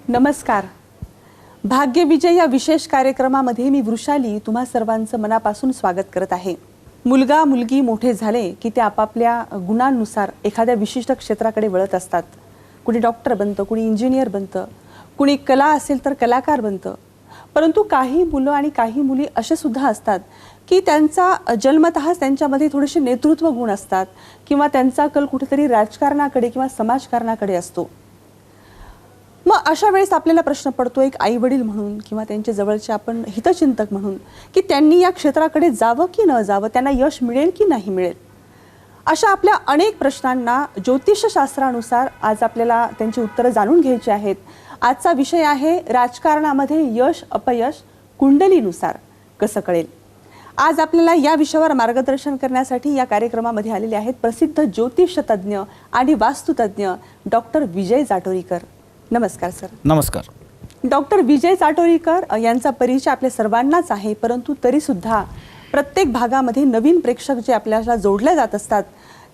नमस्कार. भाग्यविजय या विशेष कार्यक्रमामध्ये मी वृषाली तुम्हा सर्वांचं मनापासून स्वागत करत आहे. मुलगा मुलगी मोठे झाले की ते आपापल्या गुणांनुसार एखाद्या विशिष्ट क्षेत्राकडे वळत असतात. कुणी डॉक्टर बनतं, कुणी इंजिनियर बनतं, कुणी कला असेल तर कलाकार बनतं. परंतु काही मुलं आणि काही मुली असे सुद्धा असतात की त्यांचा जन्मतःच त्यांच्यामध्ये थोडेसे नेतृत्व गुण असतात किंवा त्यांचा कल कुठेतरी राजकारणाकडे किंवा समाजकारणाकडे असतो. मग अशा वेळेस आपल्याला प्रश्न पडतो एक आई वडील म्हणून किंवा त्यांचे जवळचे आपण हितचिंतक म्हणून की त्यांनी या क्षेत्राकडे जावं की न जावं, त्यांना यश मिळेल की नाही मिळेल. अशा आपल्या अनेक प्रश्नांना ज्योतिषशास्त्रानुसार आज आपल्याला त्यांची उत्तरं जाणून घ्यायची आहेत. आजचा विषय आहे राजकारणामध्ये यश अपयश कुंडलीनुसार कसं कळेल. आज आपल्याला या विषयावर मार्गदर्शन करण्यासाठी या कार्यक्रमामध्ये आलेले आहेत प्रसिद्ध ज्योतिषतज्ञ आणि वास्तुतज्ञ डॉक्टर विजय जाटोरीकर. नमस्कार सर. नमस्कार. डॉक्टर विजय जाटोरीकर यांचा परिचय आपल्या सर्वांनाच आहे, परंतु तरीसुद्धा प्रत्येक भागामध्ये नवीन प्रेक्षक जे आपल्याला जोडले जात असतात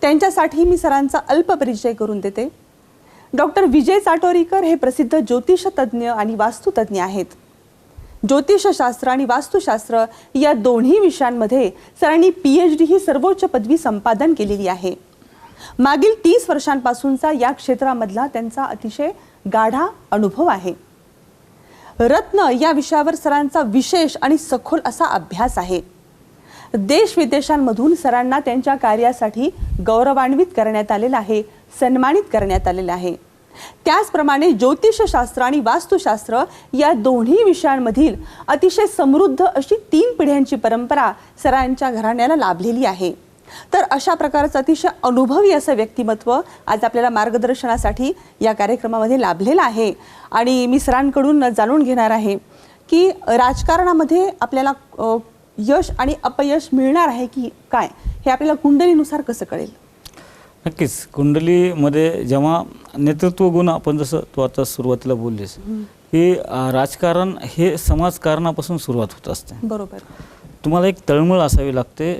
त्यांच्यासाठी मी सरांचा अल्प परिचय करून देते. डॉक्टर विजय जाटोरीकर हे प्रसिद्ध ज्योतिषतज्ञ आणि वास्तुतज्ञ आहेत. ज्योतिषशास्त्र आणि वास्तुशास्त्र या दोन्ही विषयांमध्ये सरांनी PhD ही सर्वोच्च पदवी संपादन केलेली आहे. मागील 30 वर्षांपासूनचा या क्षेत्रामधला त्यांचा अतिशय गाढा अनुभव आहे. रत्न या विषयावर सरांचा विशेष आणि सखोल असा अभ्यास आहे. देश विदेशांमधून सरांना त्यांच्या कार्यासाठी गौरवान्वित करण्यात आलेलं आहे, सन्मानित करण्यात आलेलं आहे. त्याचप्रमाणे ज्योतिषशास्त्र आणि वास्तुशास्त्र या दोन्ही विषयांमधील अतिशय समृद्ध अशी 3 पिढ्यांची परंपरा सरांच्या घराण्याला लाभलेली आहे. तर अशा प्रकारचं अतिशय अनुभवी असं व्यक्तिमत्व आज आपल्याला मार्गदर्शनासाठी या कार्यक्रमामध्ये लाभलेलं आहे. आणि मी सरांकडून जाणून घेणार आहे की राजकारणामध्ये आपल्याला यश आणि अपयश मिळणार आहे की काय, हे आपल्याला कुंडलीनुसार कसं कळेल. नक्कीच. कुंडलीमध्ये जेव्हा नेतृत्व गुण आपण जसं तू आता सुरुवातीला बोललीस की राजकारण हे समाजकारणापासून सुरुवात होत असते. बरोबर. तुम्हाला एक तळमळ असावी लागते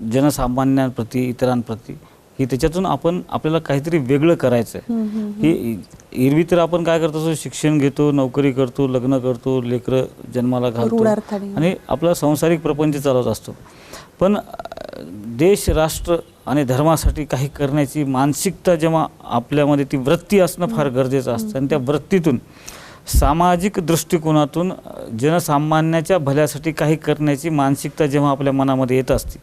जनसामान्यांप्रती, इतरांप्रती, की त्याच्यातून आपल्याला काहीतरी वेगळं करायचं आहे. की एरवी तर आपण काय करतो, शिक्षण घेतो, नोकरी करतो, लग्न करतो, लेकरं जन्माला घालतो आणि आपला सांसारिक प्रपंच चालवत असतो. पण देश, राष्ट्र आणि धर्मासाठी काही करण्याची मानसिकता जेव्हा आपल्यामध्ये, ती वृत्ती असणं फार गरजेचं असतं. आणि त्या वृत्तीतून सामाजिक दृष्टिकोनातून जनसामान्याच्या भल्यासाठी काही करण्याची मानसिकता जेव्हा आपल्या मनामध्ये येत असते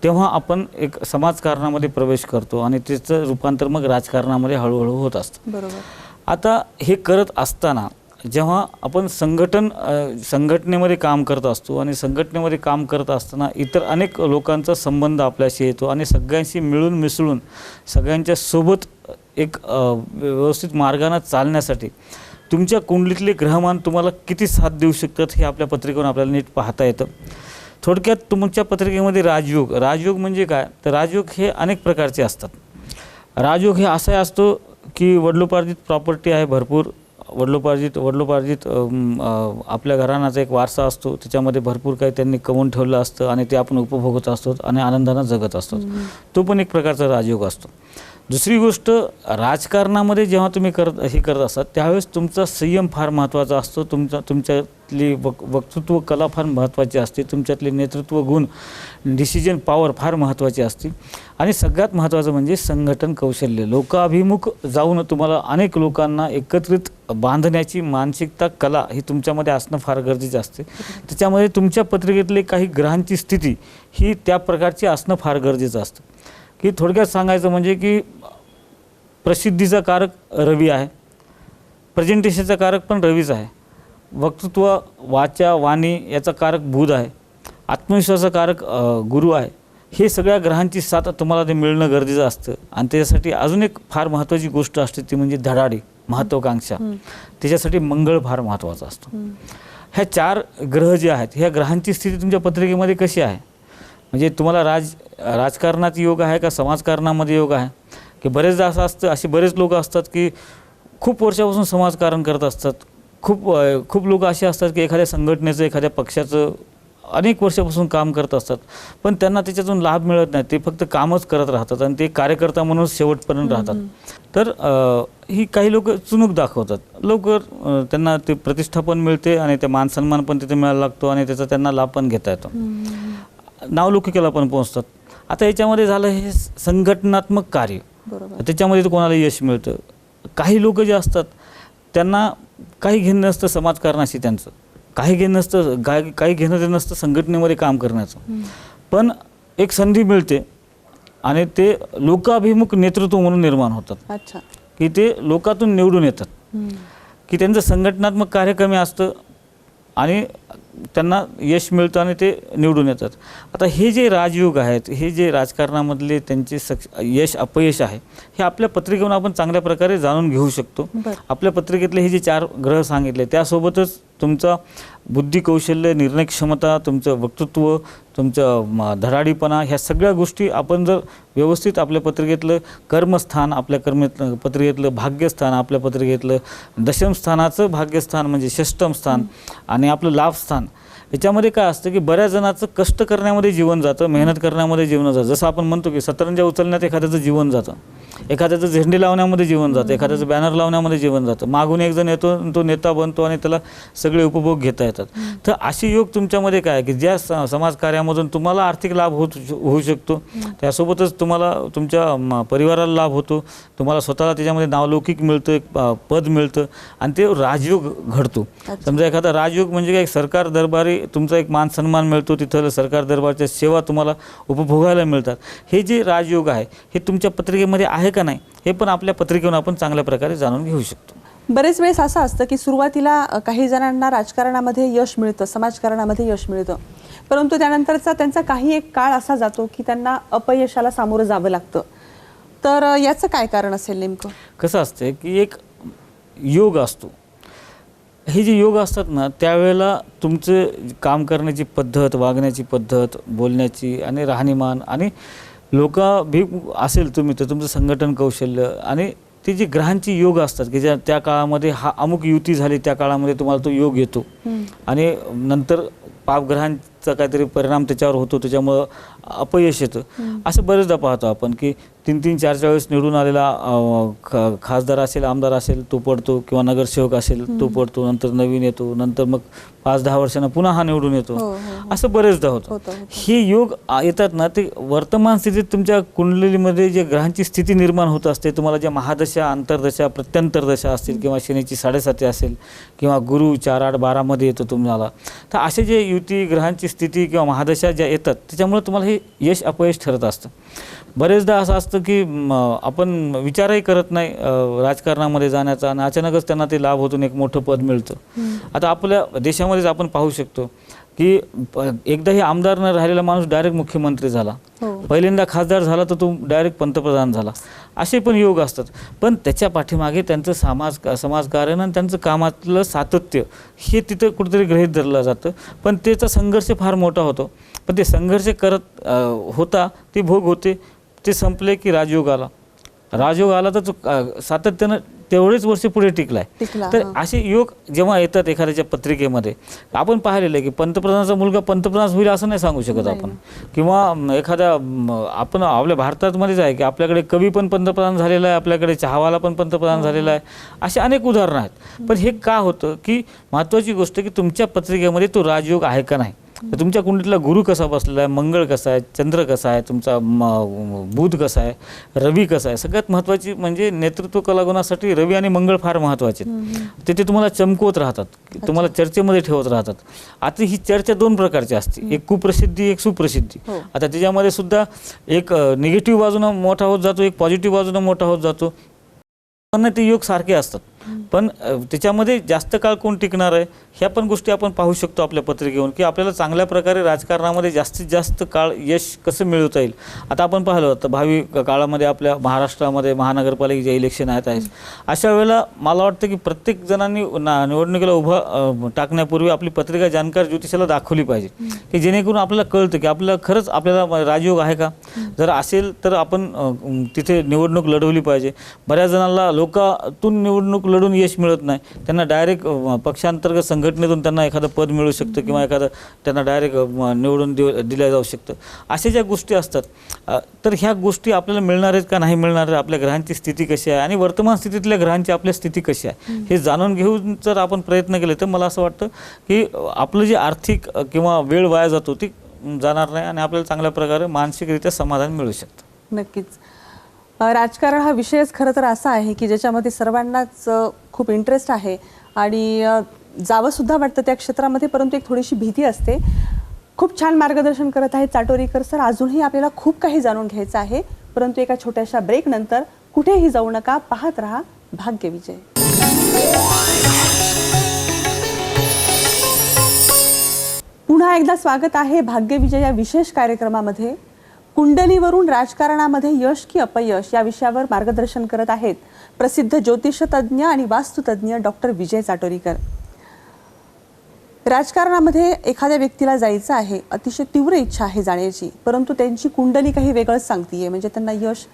तेव्हा आपण एक समाजकारणामध्ये प्रवेश करतो आणि त्याचं रूपांतर मग राजकारणामध्ये हळूहळू होत असतं. बरोबर. आता हे करत असताना जेव्हा आपण संघटनेमध्ये काम करत असतो आणि संघटनेमध्ये काम करत असताना इतर अनेक लोकांचा संबंध आपल्याशी येतो आणि सगळ्यांशी मिळून मिसळून सगळ्यांच्या सोबत एक व्यवस्थित मार्गाने चालण्यासाठी तुमच्या कुंडलीतले ग्रहमान तुम्हाला किती साथ देऊ शकतात हे आपल्या पत्रिकेवरून आपल्याला नीट पाहता येतं. थोडक्यात तुमच्या पत्रिकेमध्ये राजयोग म्हणजे काय, तर राजयोग हे अनेक प्रकारचे असतात. राजयोग हे असा असतो की वडिलोपार्जित प्रॉपर्टी आहे भरपूर, वडिलोपार्जित आपल्या घराण्याचा एक वारसा असतो, त्याच्यामध्ये भरपूर काही त्यांनी कमवून ठेवलं असतं आणि ते आपण उपभोगत असतो आणि आनंदानं जगत असतो. तो पण एक प्रकारचा राजयोग असतो. दुसरी गोष्ट, राजकारणामध्ये जेव्हा तुम्ही करत असतात त्यावेळेस तुमचा संयम फार महत्त्वाचा असतो. तुमच्यातली वक्तृत्व कला फार महत्त्वाची असते. तुमच्यातले नेतृत्व गुण, डिसिजन पॉवर फार महत्त्वाची असते. आणि सगळ्यात महत्त्वाचं म्हणजे संघटन कौशल्य. लोकाभिमुख जाऊन तुम्हाला अनेक लोकांना एकत्रित बांधण्याची मानसिकता, कला ही तुमच्यामध्ये असणं फार गरजेचं असते. त्याच्यामध्ये तुमच्या पत्रिकेतले काही ग्रहांची स्थिती ही त्या प्रकारची असणं फार गरजेचं असतं. की थोडक्यात सांगायचं म्हणजे की प्रसिद्धीचा कारक रवी आहे, प्रेझेंटेशनचा कारक पण रवीच आहे, वक्तृत्व, वाचा, वाणी याचा कारक बुध आहे, आत्मविश्वासाचा कारक गुरु आहे. हे सगळ्या ग्रहांची साथ तुम्हाला ते मिळणं गरजेचं असतं. आणि त्याच्यासाठी अजून एक फार महत्त्वाची गोष्ट असते ती म्हणजे धडाडी, महत्त्वाकांक्षा. त्याच्यासाठी मंगळ फार महत्त्वाचा असतो. ह्या 4 ग्रह जे आहेत ह्या ग्रहांची स्थिती तुमच्या पत्रिकेमध्ये कशी आहे, म्हणजे तुम्हाला राजकारणात योग आहे का समाजकारणामध्ये योग आहे. की बरेचदा असं असतं, असे बरेच लोक असतात की खूप वर्षापासून समाजकारण करत असतात. खूप लोक असे असतात की एखाद्या संघटनेचं, एखाद्या पक्षाचं अनेक वर्षापासून काम करत असतात, पण त्यांना त्याच्यातून लाभ मिळत नाही. ते फक्त कामच करत राहतात आणि ते कार्यकर्ता म्हणून शेवटपर्यंत राहतात. तर ही काही लोक चुणूक दाखवतात. लवकर त्यांना ते प्रतिष्ठापन मिळते आणि ते मानसन्मान पण तिथे मिळायला लागतो आणि त्याचा त्यांना लाभ पण घेता येतो. नावलौकिकाला पण पोहोचतात. आता याच्यामध्ये झालं हे संघटनात्मक कार्य, बरोबर. त्याच्यामध्ये तर कोणाला यश मिळतं. काही लोक जे असतात त्यांना काही घेणं नसतं समाजकारणाशी, त्यांचं काही घेणं नसतं, काही घेणं ते नसतं संघटनेमध्ये काम करण्याचं, पण एक संधी मिळते आणि ते लोकाभिमुख नेतृत्व म्हणून निर्माण होतात. अच्छा. की ते लोकातून निवडून येतात, की त्यांचं संघटनात्मक कार्य कमी असतं आणि त्यांना यश मिळतं आणि ते निवडून येतात. आता हे जे राजयोग आहेत, हे जे राजकारणामधले त्यांचे यश अपयश आहे, हे आपल्या पत्रिकेवरून आपण चांगल्या प्रकारे जाणून घेऊ शकतो. आपल्या पत्रिकेतले हे जे 4 ग्रह सांगितले त्यासोबतच तुमचा बुद्धी कौशल्य, निर्णय क्षमता, तुमचं वक्तृत्व, तुमचं धडाडीपणा, ह्या सगळ्या गोष्टी आपण जर व्यवस्थित आपल्या पत्रिकेतलं कर्मस्थान, आपल्या पत्रिकेतलं भाग्यस्थान, आपल्या पत्रिकेतलं दशमस्थानाचं भाग्यस्थान म्हणजे षष्टम स्थान आणि आपलं लाभस्थान, याच्यामध्ये काय असतं की बऱ्याच जणांचं कष्ट करण्यामध्ये जीवन जातं, मेहनत करण्यामध्ये जीवन जातं. जसं आपण म्हणतो की सतरंजा उचलण्यात एखाद्याचं जीवन जातं, एखाद्याचं झेंडे लावण्यामध्ये जीवन जातं, एखाद्याचं बॅनर लावण्यामध्ये जीवन जातं, मागून एक जण येतो, तो नेता बनतो आणि त्याला सगळे उपभोग घेता येतात. तर अशी योग तुमच्यामध्ये काय की ज्या समाजकार्यामधून तुम्हाला आर्थिक लाभ होऊ शकतो, त्यासोबतच तुम्हाला तुमच्या परिवाराला लाभ होतो, तुम्हाला स्वतःला त्याच्यामध्ये नावलौकिक मिळतं, एक पद मिळतं आणि ते राजयोग घडतो. समजा एखादा राजयोग म्हणजे काय, सरकार दरबारी तुमचा एक मान सन्मान मिळतो, तिथं सरकार दरबारच्या सेवा तुम्हाला उपभोगायला मिळतात. हे जे राजयोग आहे हे तुमच्या पत्रिकेमध्ये आहे का नाही, हे पण आपल्या पत्रिकेवरून आपण चांगल्या प्रकारे जाणून घेऊ शकतो. बरेच वेळेस असं असतं की सुरुवातीला काही जणांना राजकारणामध्ये यश मिळतं, समाजकारणामध्ये यश मिळतं, परंतु त्यानंतरचा त्यांचा काही एक काळ असा जातो की त्यांना अपयशाला सामोरं जावं लागतं. तर याचं काय कारण असेल नेमकं? कसं असतं की एक योग असतो, हे जे योग असतात ना त्यावेळेला तुमचं काम करण्याची पद्धत, वागण्याची पद्धत, बोलण्याची आणि राहणीमान आणि लोकाभिमुख असेल तुम्ही तर तुमचं संघटन कौशल्य आणि ते जे ग्रहांची योग असतात की ज्या त्या काळामध्ये हा अमुक युती झाली, त्या काळामध्ये तुम्हाला तो योग येतो आणि नंतर पापग्रहांचा काहीतरी परिणाम त्याच्यावर होतो, त्याच्यामुळं अपयश येतं. असं बरेचदा पाहतो आपण की 3-3, 4-4 वेळेस निवडून आलेला खासदार असेल, आमदार असेल तो पडतो, किंवा नगरसेवक असेल तो पडतो, नंतर नवीन येतो, नंतर मग 5-10 वर्षांना पुन्हा हा निवडून येतो. असं बरेचदा होतं. हे योग येतात ना ते वर्तमान स्थितीत तुमच्या कुंडलीमध्ये जे ग्रहांची स्थिती निर्माण होत असते, तुम्हाला ज्या महादशा, अंतर्दशा, प्रत्यंतरदशा असतील किंवा शनीची 7.5 असेल किंवा गुरु 4-8-12 मध्ये येतो तुम्हाला, तर असे जे युती ग्रहांची स्थिती किंवा महादशा ज्या येतात त्याच्यामुळे तुम्हाला हे यश अपयश ठरत असतं. बरेचदा असं असतं की आपण विचारही करत नाही राजकारणामध्ये जाण्याचा आणि अचानकच त्यांना ते लाभ होतून एक मोठं पद मिळतं. आता आपल्या देशामध्येच आपण पाहू शकतो की एकदा हे आमदार न राहिलेला माणूस डायरेक्ट मुख्यमंत्री झाला, पहिल्यांदा खासदार झाला तर तो डायरेक्ट पंतप्रधान झाला. असे पण योग असतात, पण त्याच्या पाठीमागे त्यांचं समाजकारण आणि त्यांचं कामातलं सातत्य हे तिथं कुठेतरी गृहीत धरलं जातं. पण त्याचा संघर्ष फार मोठा होतो, पण ते संघर्ष करत होता ते भोग होते, ते संपले की राजयोग आला. राजयोग आला तर तो सातत्यानं तेवढेच वर्ष पुढे टिकलाय. तर असे योग जेव्हा येतात एखाद्याच्या पत्रिकेमध्ये, आपण पाहिलेलं आहे की पंतप्रधानाचा मुलगा पंतप्रधान होईल असं नाही सांगू शकत आपण, किंवा एखाद्या आपण आपल्या भारतामध्येच आहे की आपल्याकडे कवी पण पंतप्रधान झालेला आहे, आपल्याकडे चहावाला पण पंतप्रधान झालेला आहे. असे अनेक उदाहरणं आहेत. पण हे का होतं की महत्त्वाची गोष्ट की तुमच्या पत्रिकेमध्ये तो राजयोग आहे का नाही, तुमच्या कुंडलीतला गुरु कसा बसलेला आहे, मंगळ कसा आहे, चंद्र कसा आहे, तुमचा बुध कसा आहे, रवी कसा आहे. सगळ्यात महत्त्वाची म्हणजे नेतृत्व कलागुणासाठी रवी आणि मंगळ फार महत्त्वाचे आहेत. ते तुम्हाला चमकवत राहतात, तुम्हाला चर्चेमध्ये ठेवत राहतात. आता ही चर्चा 2 प्रकारची असते, एक कुप्रसिद्धी, एक सुप्रसिद्धी. आता त्याच्यामध्ये सुद्धा एक निगेटिव्ह बाजूनं मोठा होत जातो, एक पॉझिटिव्ह बाजूनं मोठा होत जातो. पण ते योग सारखे असतात, पण त्याच्यामध्ये जास्त काळ कोण टिकणार आहे ह्या पण गोष्टी आपण पाहू शकतो आपल्या पत्रिकेवरून, की आपल्याला चांगल्या प्रकारे राजकारणामध्ये जास्तीत जास्त काळ यश कसं मिळवता येईल. आता आपण पाहिलं तर भावी काळामध्ये आपल्या महाराष्ट्रामध्ये महानगरपालिकेचे इलेक्शन आहे. अशा वेळेला मला वाटतं की प्रत्येक जणांनी निवडणुकीला उभं टाकण्यापूर्वी आपली पत्रिका जाणकार ज्योतिषाला दाखवली पाहिजे, की जेणेकरून आपल्याला कळतं की आपल्याला खरंच आपल्याला राजयोग आहे का. जर असेल तर आपण तिथे निवडणूक लढवली पाहिजे. बऱ्याच जणांना लोकातून निवडणूक लढून यश मिळत नाही, त्यांना डायरेक्ट पक्षांतर्गत संघटनेतून त्यांना एखादं पद मिळू शकतं किंवा एखादं त्यांना डायरेक्ट निवडून दिल्या जाऊ शकतं. अशा ज्या गोष्टी असतात, तर ह्या गोष्टी आपल्याला मिळणार आहेत का नाही मिळणार आहेत, आपल्या ग्रहांची स्थिती कशी आहे आणि वर्तमान स्थितीतल्या ग्रहांची आपल्या स्थिती कशी आहे हे जाणून घेऊन जर आपण प्रयत्न केले तर मला असं वाटतं की आपलं जे आर्थिक किंवा वेळ वाया जातो ती जाणार नाही आणि आपल्याला चांगल्या प्रकारे मानसिकरित्या समाधान मिळू शकतं. नक्कीच. राजकारण हा विषयच खरं तर असा आहे की ज्याच्यामध्ये सर्वांनाच खूप इंटरेस्ट आहे आणि जावंसुद्धा वाटतं त्या क्षेत्रामध्ये, परंतु एक थोडीशी भीती असते. खूप छान मार्गदर्शन करत आहेत चाटोरीकर सर. अजूनही आपल्याला खूप काही जाणून घ्यायचं आहे, परंतु एका छोट्याशा ब्रेक नंतर कुठेही जाऊ नका, पाहत रहा भाग्य विजय. पुन्हा एकदा स्वागत आहे भाग्य विजय या विशेष कार्यक्रमामध्ये. कुंडलीवरून राजकारणामध्ये यश की अपयश या विषयावर मार्गदर्शन करत आहेत प्रसिद्ध ज्योतिषतज्ञ आणि वास्तुतज्ञ डॉक्टर विजय चाटोरीकर. राजकारणामध्ये एखाद्या व्यक्तीला जायचं आहे, अतिशय तीव्र इच्छा आहे जाण्याची, परंतु त्यांची कुंडली काही वेगळंच सांगतीये, म्हणजे त्यांना यश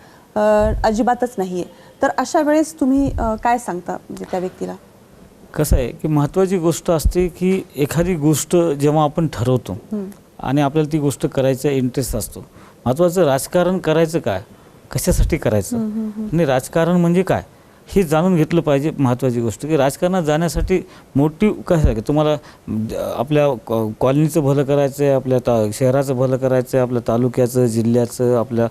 अजिबातच नाहीये. तर अशा वेळेस तुम्ही काय सांगता म्हणजे त्या व्यक्तीला? कसं आहे की महत्त्वाची गोष्ट असते की एखादी गोष्ट जेव्हा आपण ठरवतो आणि आपल्याला ती गोष्ट करायचा इंटरेस्ट असतो, महत्त्वाचं राजकारण करायचं काय, कशासाठी करायचं आणि राजकारण म्हणजे काय हे जाणून घेतलं पाहिजे. महत्त्वाची गोष्ट की राजकारणात जाण्यासाठी मोटिव्ह कसं आहे की तुम्हाला आपल्या कॉलनीचं भलं करायचं आहे, आपल्या शहराचं भलं करायचं आहे, आपल्या तालुक्याचं, जिल्ह्याचं, आपल्या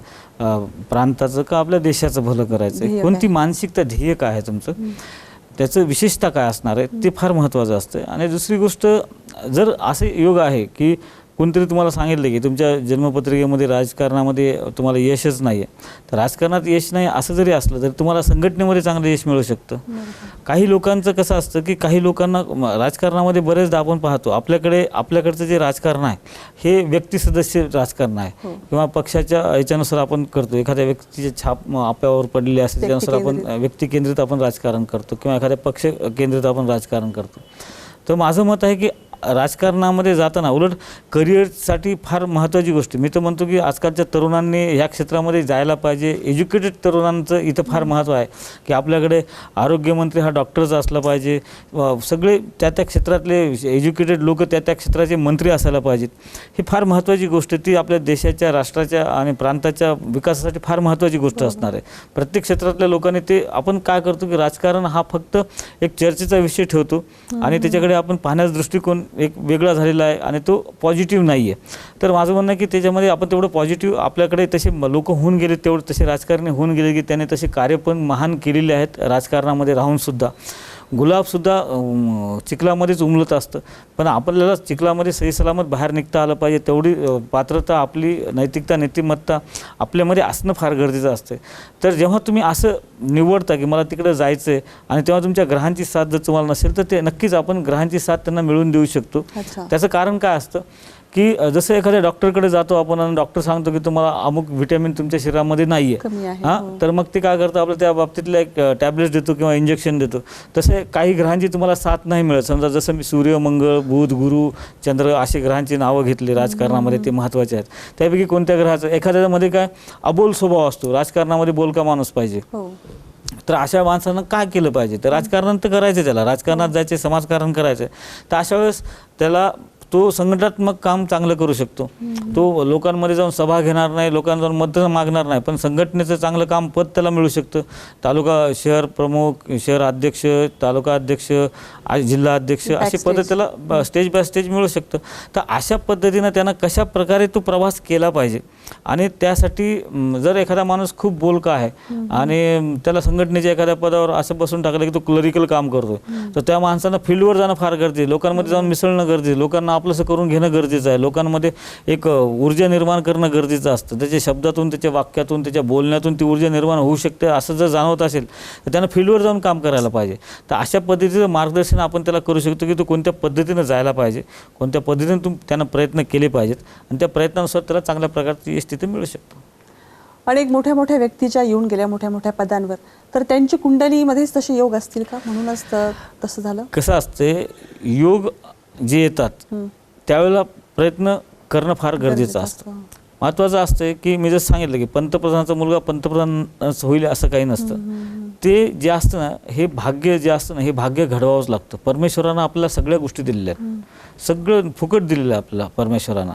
प्रांताचं का आपल्या देशाचं भलं करायचं आहे, कोणती मानसिकता, ध्येय काय आहे तुमचं, त्याचं विशेषता काय असणार आहे ते फार महत्त्वाचं असतं. आणि दुसरी गोष्ट, जर असे योग आहे की कोणतरी तुम्हाला सांगितलं की तुमच्या जन्मपत्रिकेमध्ये राजकारणामध्ये तुम्हाला यशच नाही आहे, तर राजकारणात यश नाही असं जरी असलं तरी तुम्हाला संघटनेमध्ये चांगलं यश मिळू शकतं. काही लोकांचं कसं असतं की काही लोकांना राजकारणामध्ये बरेचदा आपण पाहतो आपल्याकडचं जे राजकारण आहे हे व्यक्ती सदस्य राजकारण आहे किंवा पक्षाच्या याच्यानुसार आपण करतो, एखाद्या व्यक्तीचे छाप आपल्यावर पडलेले असते त्यानुसार आपण व्यक्ती केंद्रित आपण राजकारण करतो किंवा एखाद्या पक्ष केंद्रित आपण राजकारण करतो. तर माझं मत आहे की राजकारणामध्ये जाताना उलट करिअरसाठी फार महत्त्वाची गोष्ट, मी तर म्हणतो की आजकालच्या तरुणांनी ह्या क्षेत्रामध्ये जायला पाहिजे. एज्युकेटेड तरुणांचं इथं फार महत्त्व आहे की आपल्याकडे आरोग्यमंत्री हा डॉक्टरच असला पाहिजे, सगळे त्या क्षेत्रातले एज्युकेटेड लोक त्या क्षेत्राचे मंत्री असायला पाहिजेत. ही फार महत्त्वाची गोष्ट, ती आपल्या देशाच्या, राष्ट्राच्या आणि प्रांताच्या विकासासाठी फार महत्त्वाची गोष्ट असणार आहे. प्रत्येक क्षेत्रातल्या लोकांनी ते, आपण काय करतो की राजकारण हा फक्त एक चर्चेचा विषय ठेवतो आणि त्याच्याकडे आपण पाहण्याचा दृष्टिकोन एक वेगळा झालेला आहे आणि तो पॉझिटिव्ह नाही आहे. तर माझं म्हणणं आहे की त्याच्यामध्ये आपण तेवढं पॉझिटिव्ह, आपल्याकडे तसे लोक होऊन गेले, तेवढे तसे राजकारणी होऊन गेले की त्याने तसे कार्य पण महान केलेले आहेत राजकारणामध्ये राहूनसुद्धा. गुलाबसुद्धा चिखलामध्येच उमलत असतं, पण आपल्याला चिखलामध्ये सही सलामत बाहेर निघता आलं पाहिजे, तेवढी पात्रता, आपली नैतिकता, नीतिमत्ता आपल्यामध्ये असणं फार गरजेचं असतं. तर जेव्हा तुम्ही असं निवडता की मला तिकडं जायचं आहे आणि तेव्हा तुमच्या ग्रहांची साथ जर तुम्हाला नसेल तर ते नक्कीच आपण ग्रहांची साथ त्यांना मिळवून देऊ शकतो. त्याचं कारण काय असतं की जसं एखाद्या डॉक्टरकडे जातो आपण आणि डॉक्टर सांगतो की तुम्हाला अमुक व्हिटॅमिन तुमच्या शरीरामध्ये नाही आहे, हां, तर मग ते काय करतं, आपलं त्या बाबतीतल्या एक टॅब्लेट्स देतो किंवा इंजेक्शन देतो. तसे काही ग्रहांची तुम्हाला साथ नाही मिळत. समजा जसं मी सूर्य, मंगळ, बुध, गुरु, चंद्र अशी ग्रहांची नावं घेतली राजकारणामध्ये, ते महत्त्वाचे आहेत. त्यापैकी कोणत्या ग्रहाचं, एखाद्यामध्ये काय अबोल स्वभाव असतो, राजकारणामध्ये बोलका माणूस पाहिजे, तर अशा माणसानं काय केलं पाहिजे, तर राजकारण तर करायचं, त्याला राजकारणात जायचे, समाजकारण करायचं. तर अशा वेळेस त्याला तो संघटनात्मक काम चांगलं करू शकतो. तो लोकांमध्ये जाऊन सभा घेणार नाही, लोकांना जाऊन मत मागणार नाही, पण संघटनेचं चांगलं काम पद त्याला मिळू शकतं. तालुका शहर प्रमुख, शहर अध्यक्ष, तालुका अध्यक्ष, जिल्हा अध्यक्ष अशी पदं त्याला स्टेज बाय स्टेज मिळू शकतं. तर अशा पद्धतीनं त्यानं कशा प्रकारे तो प्रवास केला पाहिजे. आणि त्यासाठी जर एखादा माणूस खूप बोलका आहे आणि त्याला संघटनेच्या एखाद्या पदावर असं बसून टाकलं की तो क्लरिकल काम करतो, तर त्या माणसानं फील्डवर जाणं फार गरजेचं आहे, लोकांमध्ये जाऊन मिसळणं गरजेचं, लोकांना आपलंसं करून घेणं गरजेचं आहे, लोकांमध्ये एक ऊर्जा निर्माण करणं गरजेचं असतं. त्याच्या शब्दातून, त्याच्या वाक्यातून, त्याच्या बोलण्यातून ती ऊर्जा निर्माण होऊ शकते असं जर जाणवत असेल तर त्यानं फील्डवर जाऊन काम करायला पाहिजे. तर अशा पद्धतीचं मार्गदर्शन आपण त्याला करू शकतो की तो कोणत्या पद्धतीनं जायला पाहिजे, कोणत्या पद्धतीने त्यानं प्रयत्न केले पाहिजेत आणि त्या प्रयत्नानुसार त्याला चांगल्या प्रकारची यश तिथे मिळू शकतो. अनेक मोठ्या मोठ्या व्यक्तीच्या येऊन गेल्या मोठ्या मोठ्या पदांवर, तर त्यांची कुंडलीमध्येच तसे योग असतील का, म्हणूनच तसं झालं? कसं असते, योग जे येतात त्यावेळेला प्रयत्न करणं फार गरजेचं असतं. महत्त्वाचं असतं की मी जसं सांगितलं की पंतप्रधानाचा मुलगा पंतप्रधान होईल असं काही नसतं. ते जे असतं ना, हे भाग्य जे असतं ना, हे भाग्य घडवावंच लागतं. परमेश्वरानं आपल्याला सगळ्या गोष्टी दिलेल्या आहेत, सगळं फुकट दिलेलं आहे आपल्याला परमेश्वरानं.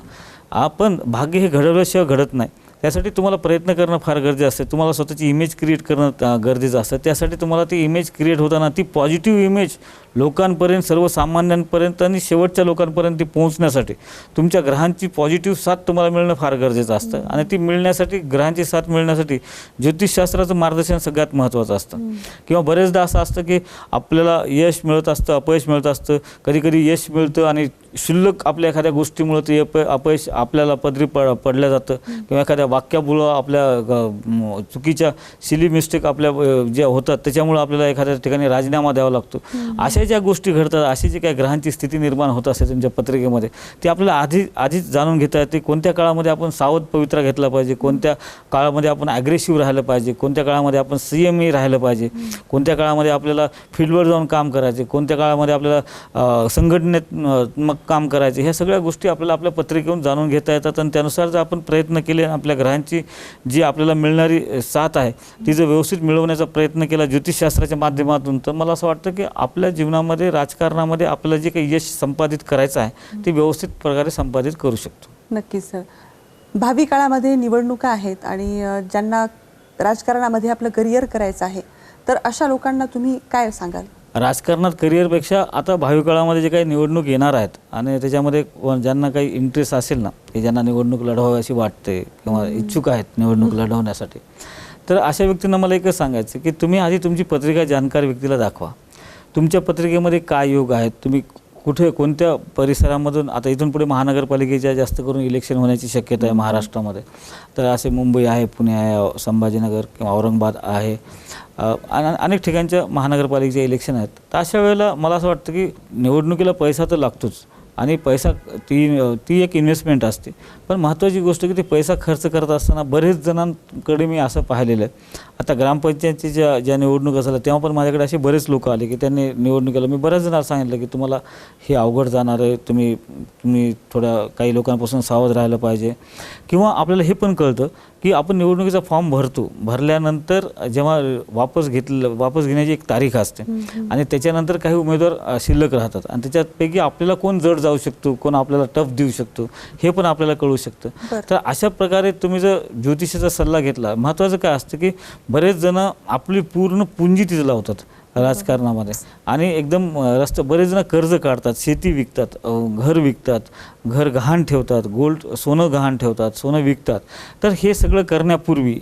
आपण भाग्य हे घडवल्याशिवाय घडत नाही. त्यासाठी तुम्हाला प्रयत्न करणं फार गरजेचं असते. तुम्हाला स्वतःची इमेज क्रिएट करणं गरजेचं असतं. त्यासाठी तुम्हाला ती इमेज क्रिएट होताना ती पॉझिटिव्ह इमेज लोकांपर्यंत, सर्वसामान्यांपर्यंत आणि शेवटच्या लोकांपर्यंत ती पोहोचण्यासाठी तुमच्या ग्रहांची पॉझिटिव्ह साथ तुम्हाला मिळणं फार गरजेचं असतं. आणि ती मिळण्यासाठी, ग्रहांची साथ मिळण्यासाठी ज्योतिषशास्त्राचं मार्गदर्शन सगळ्यात महत्त्वाचं असतं. किंवा बरेचदा असं असतं की आपल्याला यश मिळत असतं, अपयश मिळत असतं. कधीकधी यश मिळतं आणि क्षुल्लक आपल्या एखाद्या गोष्टीमुळं ते अपयश आपल्याला पदरी पडलं जातं. किंवा एखाद्या वाक्यामुळं आपल्या चुकीच्या सिली मिस्टेक आपल्या ज्या होतात त्याच्यामुळं आपल्याला एखाद्या ठिकाणी राजीनामा द्यावा लागतो. अशा ज्या गोष्टी घडतात, अशी जी काही ग्रहांची स्थिती निर्माण होत असते तुमच्या पत्रिकेमध्ये, ती आपल्याला आधीच जाणून घेता येते. कोणत्या काळामध्ये आपण सावध पवित्रा घेतला पाहिजे, कोणत्या काळामध्ये आपण ॲग्रेसिव्ह राहिलं पाहिजे, कोणत्या काळामध्ये आपण संयमी राहिलं पाहिजे, कोणत्या काळामध्ये आपल्याला फील्डवर जाऊन काम करायचे, कोणत्या काळामध्ये आपल्याला संघटनात्मक काम करायचे. ह्या सगळ्या गोष्टी आपल्याला आपल्या पत्रिकेतून जाणून घेता येतात. आणि त्यानुसार जर आपण प्रयत्न केले, आपल्या ग्रहांची जी आपल्याला मिळणारी साथ आहे ती जर व्यवस्थित मिळवण्याचा प्रयत्न केला ज्योतिषशास्त्राच्या माध्यमातून, तर मला असं वाटतं की आपल्या जीवनामध्ये, राजकारणामध्ये आपल्याला जे काही यश संपादित करायचं आहे ते व्यवस्थित प्रकारे संपादित करू शकतो. नक्कीच सर. भावी काळामध्ये निवडणुका आहेत आणि ज्यांना राजकारणामध्ये आपलं करिअर करायचं आहे, तर अशा लोकांना तुम्ही काय सांगाल? राजकारणात करिअरपेक्षा आता भावी काळामध्ये जे काही निवडणूक येणार आहेत आणि त्याच्यामध्ये ज्यांना काही इंटरेस्ट असेल ना, की ज्यांना निवडणूक लढवावी अशी वाटते किंवा इच्छुक आहेत निवडणूक लढवण्यासाठी, तर अशा व्यक्तींना मला एकच सांगायचं की तुम्ही आधी तुमची पत्रिका जाणकार व्यक्तीला दाखवा. तुमच्या पत्रिकेमध्ये काय योग आहेत, तुम्ही कुठे कोणत्या परिसरामधून, आता इथून पुढे महानगरपालिकेच्या जास्त करून इलेक्शन होण्याची शक्यता आहे महाराष्ट्रामध्ये. तर असे मुंबई आहे, पुणे आहे, संभाजीनगर किंवा औरंगाबाद आहे, अनेक ठिकाणच्या महानगरपालिकेचे इलेक्शन आहेत. तर अशा वेळेला मला असं वाटतं की निवडणुकीला पैसा तर लागतोच आणि पैसा ती एक इन्व्हेस्टमेंट असते. पण महत्त्वाची गोष्ट की ते पैसा खर्च करत असताना बरेच जणांकडे मी असं पाहिलेलं आहे. आता ग्रामपंचायतची ज्या निवडणूक झाल्या तेव्हा पण माझ्याकडे असे बरेच लोक आले की त्यांनी निवडणुकीला, मी बऱ्याच जणांना सांगितलं की तुम्हाला हे अवघड जाणार आहे, तुम्ही थोड्या काही लोकांपासून सावध राहिलं पाहिजे. किंवा आपल्याला हे पण कळतं की आपण निवडणुकीचा फॉर्म भरल्यानंतर जेव्हा वापस घेण्याची एक तारीख असते आणि त्याच्यानंतर काही उमेदवार शिल्लक राहतात आणि त्याच्यापैकी आपल्याला कोण जड जाऊ शकतो, कोण आपल्याला टफ देऊ शकतो हे पण आपल्याला कळू शकतं. तर अशा प्रकारे तुम्ही जर ज्योतिषाचा सल्ला घेतला, महत्त्वाचं काय असतं की बरेच जण आपली पूर्ण पुंजी तिथे लावतात राजकारणामध्ये आणि एकदम बरेच जण कर्ज काढतात, शेती विकतात, घर विकतात, घर गहाण ठेवतात, सोनं गहाण ठेवतात, सोनं विकतात. तर हे सगळं करण्यापूर्वी,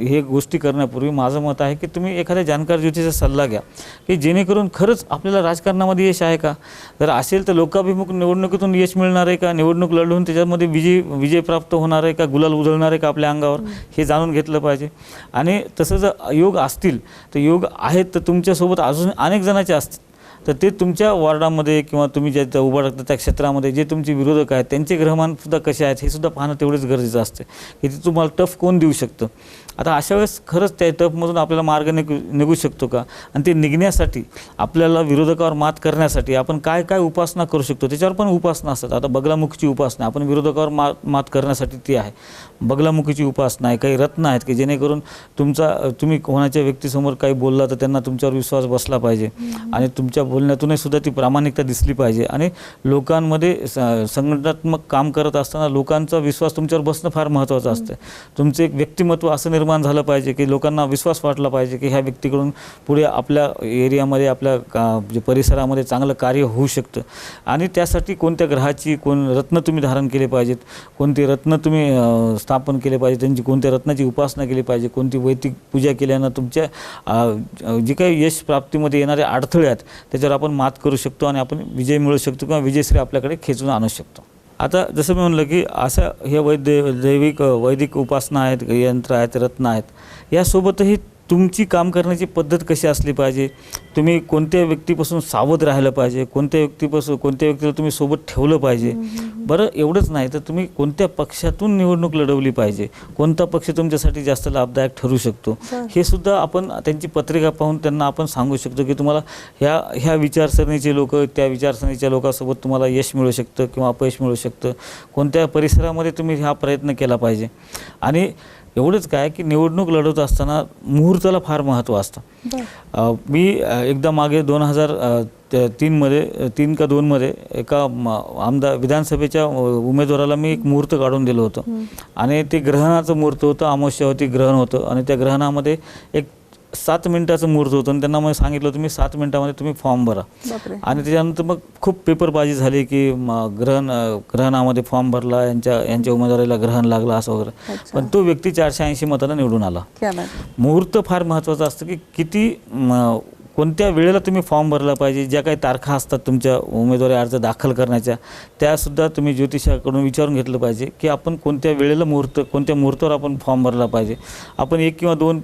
हे गोष्टी करण्यापूर्वी माझं मत आहे की तुम्ही एखाद्या जाणकार ज्योतिषाचा सल्ला घ्या की जेणेकरून खरंच आपल्याला राजकारणामध्ये यश आहे का, जर असेल तर लोकाभिमुख निवडणुकीतून यश मिळणार आहे का, निवडणूक लढवून त्याच्यामध्ये विजय प्राप्त होणार आहे का, गुलाल उधळणार आहे का आपल्या अंगावर, हे जाणून घेतलं पाहिजे. आणि तसं जर योग असतील तर योग आहेत तर तुमच्यासोबत अजून अनेक जणांचे असतील, तर ते तुमच्या वॉर्डामध्ये किंवा तुम्ही ज्या उभा राहता त्या क्षेत्रामध्ये जे तुमचे विरोधक आहेत त्यांचे ग्रहमानसुद्धा कसे आहेत हे सुद्धा पाहणं तेवढंच गरजेचं असतं की ते तुम्हाला टफ कोण देऊ शकतं. आता अशा वेळेस खरंच त्या टफमधून आपल्याला मार्ग निघू शकतो का, आणि ते निघण्यासाठी आपल्याला विरोधकावर मात करण्यासाठी आपण काय काय उपासना करू शकतो, त्याच्यावर पण उपासना असतात. आता बगलामुखीची उपासना, आपण विरोधकावर मात करण्यासाठी ती आहे. बगलामुखीची उपासना आहे, काही रत्न आहेत की जेणेकरून तुम्ही कोणाच्या व्यक्तीसमोर काही बोलला तर त्यांना तुमच्यावर विश्वास बसला पाहिजे आणि तुमच्या बोलण्यातूनही सुद्धा ती प्रामाणिकता दिसली पाहिजे. आणि लोकांमध्ये संघटनात्मक काम करत असताना लोकांचा विश्वास तुमच्यावर बसणं फार महत्त्वाचं असतं. तुमचं एक व्यक्तिमत्व असं निर्माण झालं पाहिजे की लोकांना विश्वास वाटला पाहिजे की ह्या व्यक्तीकडून पुढे आपल्या एरियामध्ये, आपल्या जे परिसरामध्ये चांगलं कार्य होऊ शकतं. आणि त्यासाठी कोणत्या ग्रहाची रत्न तुम्ही धारण केले पाहिजेत, कोणती रत्न तुम्ही स्थापन केले पाहिजे, त्यांची कोणत्या रत्नाची उपासना केली पाहिजे, कोणती वैदिक पूजा केल्यानं तुमच्या जे काही यश प्राप्तीमध्ये येणारे अडथळे आहेत त्याच्यावर आपण मात करू शकतो आणि आपण विजय मिळवू शकतो किंवा विजयश्री आपल्याकडे खेचून आणू शकतो. आता जसं मी म्हणलं की अशा हे वैदिक उपासना आहेत, यंत्र आहेत, रत्न आहेत, यासोबतही तुमची काम करण्याची पद्धत कशी असली पाहिजे, तुम्ही कोणत्या व्यक्तीपासून सावध राहिलं पाहिजे, कोणत्या व्यक्तीला तुम्ही सोबत ठेवलं पाहिजे. बरं, एवढंच नाही तर तुम्ही कोणत्या पक्षातून निवडणूक लढवली पाहिजे, कोणता पक्ष तुमच्यासाठी जास्त लाभदायक ठरू शकतो, हे सुद्धा आपण त्यांची पत्रिका पाहून त्यांना आपण सांगू शकतो की तुम्हाला ह्या विचारसरणीचे लोक, त्या विचारसरणीच्या लोकांसोबत तुम्हाला यश मिळू शकतं किंवा अपयश मिळू शकतं, कोणत्या परिसरामध्ये तुम्ही हा प्रयत्न केला पाहिजे. आणि एवढंच काय की निवडणूक लढवत असताना मुहूर्ताला फार महत्त्व असतं. मी एकदा मागे 2003मध्ये 3 का 2मध्ये एका आमदार विधानसभेच्या उमेदवाराला मी एक मुहूर्त काढून दिलं होतं आणि ते ग्रहणाचं मुहूर्त होतं, अमावस्या होती, ग्रहण होतं आणि त्या ग्रहणामध्ये एक 7 मिनिटाचं मुहूर्त होतं आणि त्यांना मग सांगितलं होतं मी 7 मिनिटामध्ये तुम्ही फॉर्म भरा. आणि त्याच्यानंतर मग खूप पेपरबाजी झाली की ग्रहणामध्ये फॉर्म भरला, यांच्या उमेदवारीला ग्रहण लागलं असं वगैरे. पण तो व्यक्ती 480 मतांना निवडून आला. मुहूर्त फार महत्त्वाचं असतं की किती कोणत्या वेळेला तुम्ही फॉर्म भरला पाहिजे, ज्या काही तारखा असतात तुमच्या उमेदवारी अर्ज दाखल करण्याच्या त्यासुद्धा तुम्ही ज्योतिषाकडून विचारून घेतलं पाहिजे की आपण कोणत्या वेळेला कोणत्या मुहूर्तावर आपण फॉर्म भरला पाहिजे. आपण 1 किंवा 2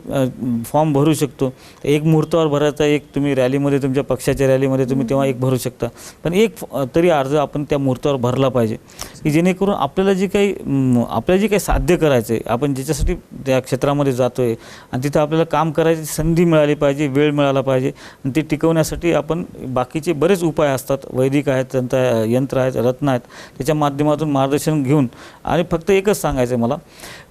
फॉर्म भरू शकतो. एक मुहूर्तावर भरायचा, एक तुम्ही रॅलीमध्ये तुमच्या पक्षाच्या रॅलीमध्ये तुम्ही तेव्हा एक भरू शकता, पण एक तरी अर्ज आपण त्या मुहूर्तावर भरला पाहिजे की जेणेकरून आपल्याला जे काही साध्य करायचं आहे, आपण ज्याच्यासाठी त्या क्षेत्रामध्ये जातो आहे आणि तिथं आपल्याला काम करायची संधी मिळाली पाहिजे, वेळ मिळाला पाहिजे आणि ते टिकवण्यासाठी आपण बाकीचे बरेच उपाय असतात, वैदिक आहेत, यंत्र आहेत, रत्न आहेत, त्याच्या माध्यमातून मार्गदर्शन घेऊन. आणि फक्त एकच सांगायचं आहे मला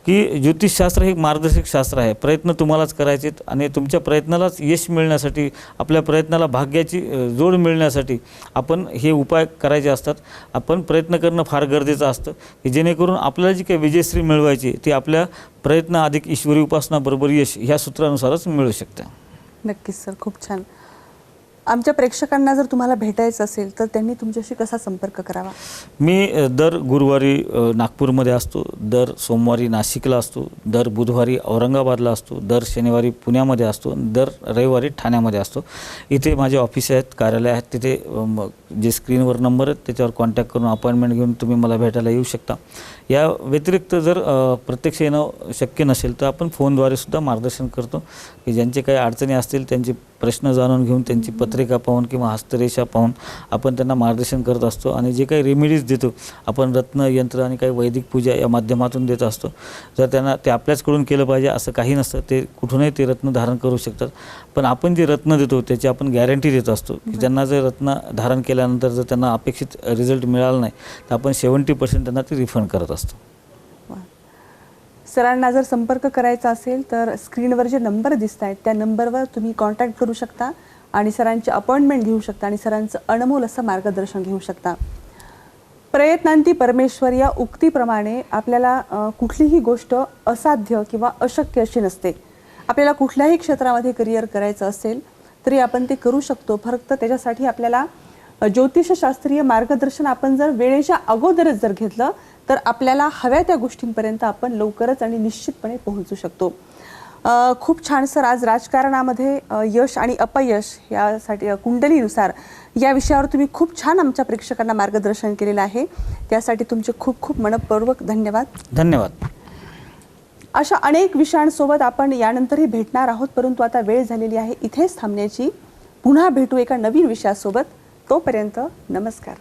की ज्योतिषशास्त्र हे मार्गदर्शक शास्त्र आहे. प्रयत्न तुम्हालाच करायचे आहेत आणि तुमच्या प्रयत्नालाच यश मिळण्यासाठी, आपल्या प्रयत्नाला भाग्याची जोड मिळण्यासाठी आपण हे उपाय करायचे असतात. आपण प्रयत्न करणं फार गरजेचं असतं की जेणेकरून आपल्याला जी काही विजयश्री मिळवायची ती आपल्या प्रयत्न अधिक ईश्वरी उपासना बरोबर यश ह्या सूत्रानुसारच मिळू शकते. नक्कीच सर, खूप छान. आमच्या प्रेक्षकांना जर तुम्हाला भेटायचं असेल तर त्यांनी तुमच्याशी कसा संपर्क करावा? मी दर गुरुवारी नागपूरमध्ये असतो, दर सोमवारी नाशिकला असतो, दर बुधवारी औरंगाबादला असतो, दर शनिवारी पुण्यामध्ये असतो, दर रविवारी ठाण्यामध्ये असतो. इथे माझे ऑफिस आहेत, कार्यालय आहेत. तिथे जे स्क्रीनवर नंबर आहेत त्याच्यावर कॉन्टॅक्ट करून अपॉइंटमेंट घेऊन तुम्ही मला भेटायला येऊ शकता. या व्यतिरिक्त जर प्रत्यक्ष येणं शक्य नसेल तर आपण फोनद्वारे सुद्धा मार्गदर्शन करतो की ज्यांचे काही अडचणी असतील त्यांचे प्रश्न जाणून घेऊन त्यांची पत्रिका पाहून किंवा हस्तरेषा पाहून आपण त्यांना मार्गदर्शन करत असतो. आणि जे काही रेमेडीज देतो आपण रत्न, यंत्र आणि काही वैदिक पूजा या माध्यमातून देत असतो. जर त्यांना ते आपल्याचकडून केलं पाहिजे असं काही नसतं, ते कुठूनही ते रत्न धारण करू शकतात. पण आपण जे रत्न देतो त्याची आपण गॅरंटी देत असतो की ज्यांना जर रत्न धारण केल्यानंतर जर त्यांना अपेक्षित रिझल्ट मिळाला नाही तर आपण 70% त्यांना ते रिफंड करत असतो. सरांना जर संपर्क करायचा असेल तर स्क्रीनवर जे नंबर दिसत आहेत त्या नंबरवर तुम्ही कॉन्टॅक्ट करू शकता आणि सरांची अपॉइंटमेंट घेऊ शकता आणि सरांचं अनमोल असं मार्गदर्शन घेऊ शकता. प्रयत्नांती परमेश्वर या उक्तीप्रमाणे आपल्याला कुठलीही गोष्ट असाध्य किंवा अशक्य अशी नसते. आपल्याला कुठल्याही क्षेत्रामध्ये करिअर करायचं असेल तरी आपण ते करू शकतो. फक्त त्याच्यासाठी आपल्याला ज्योतिषशास्त्रीय मार्गदर्शन आपण जर वेळेच्या अगोदरच जर घेतलं तर आपल्याला हव्या त्या गोष्टींपर्यंत आपण लवकरच आणि निश्चितपणे पोहोचू शकतो. खूप छान सर, आज राजकारणामध्ये यश आणि अपयश यासाठी कुंडलीनुसार या विषयावर तुम्ही खूप छान आमच्या प्रेक्षकांना मार्गदर्शन केलेलं आहे. त्यासाठी तुमचे खूप खूप मनपूर्वक धन्यवाद. धन्यवाद. अशा अनेक विषयांसोबत आपण यानंतरही भेटणार आहोत, परंतु आता वेळ झालेली आहे इथेच थांबण्याची. पुन्हा भेटू एका नवीन विषयासोबत. तोपर्यंत नमस्कार.